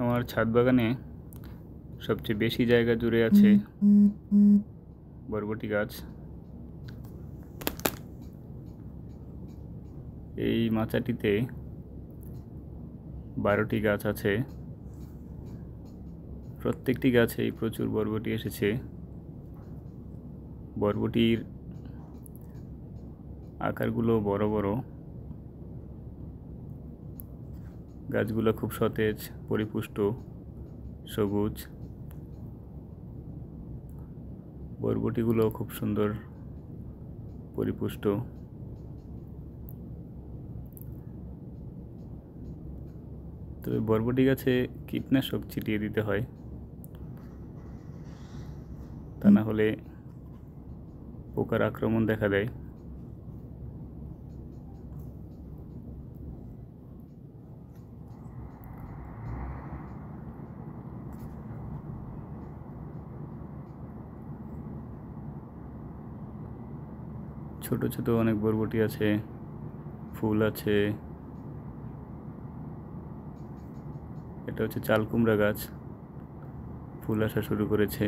আমার ছাদ বাগানে সবচেয়ে বেশি জায়গা জুড়ে আছে বরবটি গাছ। এই মাচাটিতে 12টি গাছ আছে। প্রত্যেকটি গাছেই প্রচুর বরবটি এসেছে। বরবটির আকারগুলো বড় বড়। গাছগুলো খুব সতেজ, পরিপুষ্ট, সবুজ। বরবটিগুলো খুব সুন্দর, পরিপুষ্ট। তবে বরবটি গাছে কীটনাশক ছিটিয়ে দিতে হয়, তা না হলে পোকার আক্রমণ দেখা দেয়। ছোট ছোট অনেক বরবটি আছে, ফুল আছে। এটা হচ্ছে চাল কুমড়া গাছ, ফুল আসা শুরু করেছে।